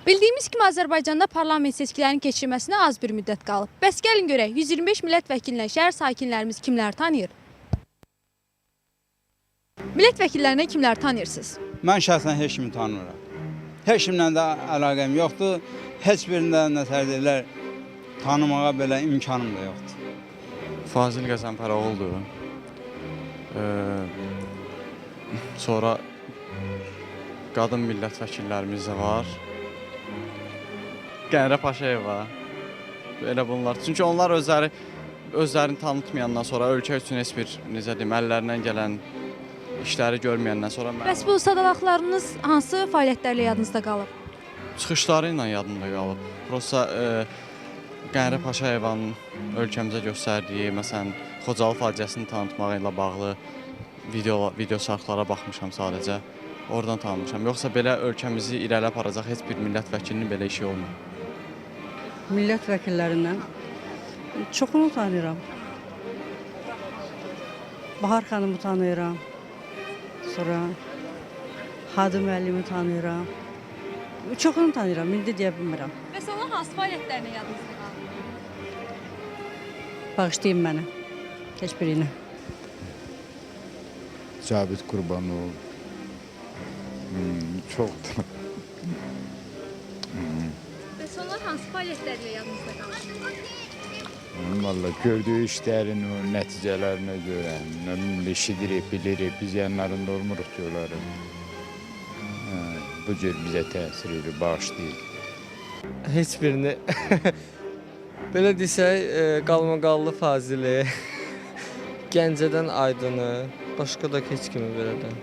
Bildiyimiz kimi Azərbaycanda parlament seçkilərinin keçirilməsinə az bir müddət qalıb. Bəs gəlin görək, 125 millət vəkilinə şəhər sakinlərimiz kimlər tanıyır? Millət vəkillərinə kimlər tanıyırsınız? Mən şəxsən heç kimi tanımıram. Heç kimlə də əlaqəm yoxdur. Heç birindən nəsərdilər tanımağa belə imkanım da yoxdur. Fazil Qəzənfəroğludur. Sonra qadın millət vəkillərimiz də var. Qənirə Paşayeva. Belə bunlar. Çünki onlar özlərini tanıtmayandan sonra ölkə üçün heç bir, necə deyim, əllərindən gələn işləri görməyəndən sonra... Bəs bu sadalaqlarınız hansı fəaliyyətlərlə yadınızda qalıb? Çıxışları ilə yadımda qalıb. Prosta Qənirə Paşayevanın ölkəmizə göstərdiyi, məsələn, Xocalı faciəsini tanıtmağı ilə bağlı video şarkılara baxmışam sadəcə. Oradan tanımışam. Yoxsa belə ölkəmizi irəli aparacaq heç bir millət vəkilinin belə işi olmur. Millət vəkillərindən çoxunu tanıyıram. Bahar xanımı tanıyıram. Sonra Hadi müəllimi tanıyıram. Çoxunu tanıyıram, indi deyə bilmirəm. Bəs onun hansı fəaliyyətlərinə yadınızda qalıb? Bağışlayın mənə, heç birini. Cabit Qurbanov. Çoxdur. Bəs onlar hansı fəaliyyətlərlə yadınızda qalıb? Valla gördüyü işlərin o nəticələrinə görə, eşidirik, bilirik, biz yanlarında olmuruq ki, onları. Bu cür bizə təsir edir, bağışlayır. Heç birini. Belə desək, qalmaqallı Fazili, Gəncədən Aydını, başqa da heç kimi belədən.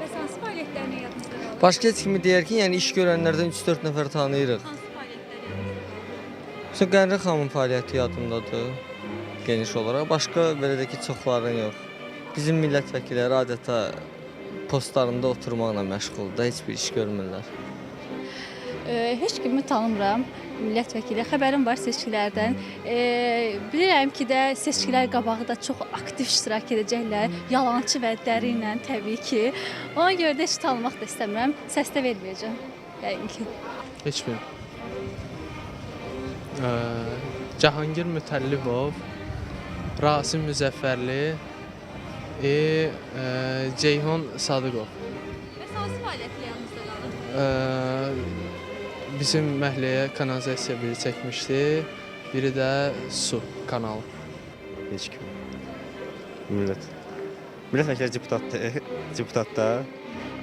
Bəs hansı fəaliyyətlərinə yadınızda qalıb? Başqa heç kimi deyər ki, yəni iş görənlərdən 3-4 nəfər tanıyırıq. Hansı fəaliyyətlərə yadınızda qalıb? Sonra Qənirə xanımın fəaliyyəti yadımdadır, geniş olaraq. Başqa belə də ki, çoxların yox. Bizim millət vəkilləri adətə postlarında oturmaqla məşğuldur, heç bir iş görmürlər. Heç kimi tanımıram, millət vəkili. Xəbərim var seçkilərdən. Bilirəm ki də seçkilər qabağı da çox aktiv iştirak edəcəklər. Yalançı və dəri ilə təbii ki. Ona görə də heç tanımaq da istəmirəm. Səs də verməyəcəm. Yəqin ki. Heç bir. Cahangir Mütəllibov, Rasim Müzəffərli, Ceyhun Sadıqov. Bəs hansı fəaliyyətlə yadınızda qalıb? Bizim məhəlləyə kanalizasiya biri çəkmişdi, biri də su kanalı. Heç kim. Millət vəkili deputatda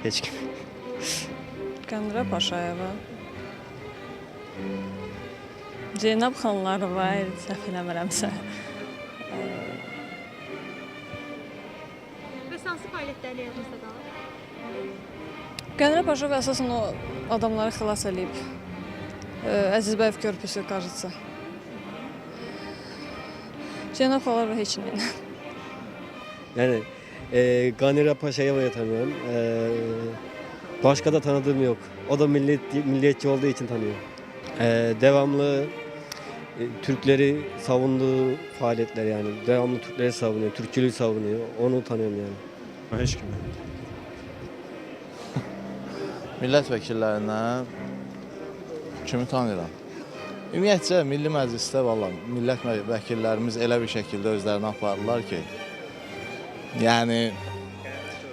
heç kim. Qənirə Paşayeva. Zeynəb xanlarova, səhv eləmirəmsə. Bəs hansı fəaliyyətlərlə yadınızda qalıb? Qənirə Paşayeva əsasən o adamları xilas eləyib. Əzizbəyev körpüsü qarşısı. Zeynəb xanlarova heç nə. Yəni Qənirə Paşayeva'yı tanıyorum. Başka da tanıdığım yok. O da milliyetçi olduğu için tanıyorum. Devamlı Türkleri savunduğu faaliyetler yani. Devamlı Türkleri savunuyor, Türkçülüğü savunuyor. Onu tanıyorum yani. Heç kimi. Millət vəkillərindən kimi tanıyıram. Ümumiyyətcə, Milli Məclisdə millət vəkillərimiz elə bir şəkildə özlərini aparırlar ki, yəni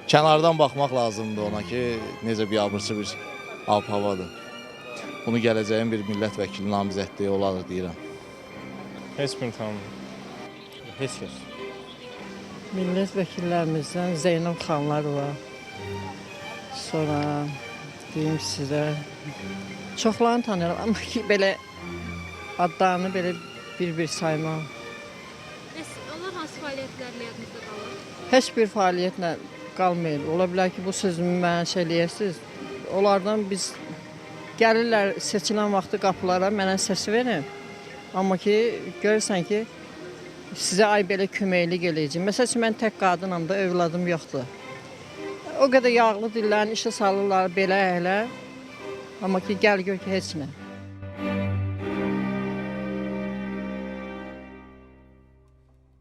kənardan baxmaq lazımdır ona ki, necə biabırçı bir ab-havadır. Bunu gələcəyin bir millət vəkili namizədliyi olar deyirəm. Heç birini tanımıram. Heç kəs. Millət vəkillərimizdən Zeynəb xanlarova. Sonra deyim sizə, çoxlarını tanıyıram, amma ki, belə adlarını belə bir-bir saymam. Bəs onlar hansı fəaliyyətlərlə yadınızda qalıb? Heç bir fəaliyyətlə qalmayır. Ola bilər ki, bu sözümü mənə şey eləyəsiniz. Onlardan biz gəlirlər seçilən vaxtı qapılara mənə səs verin. Amma ki, görürsən ki, sizə ay belə köməklik eləyəcəm. Məsəl üçün, mən tək qadınam da, övladım yoxdur. O qədər yağlı dillərini işə salırlar belə elə. Amma ki, gəl gör ki, heç nə.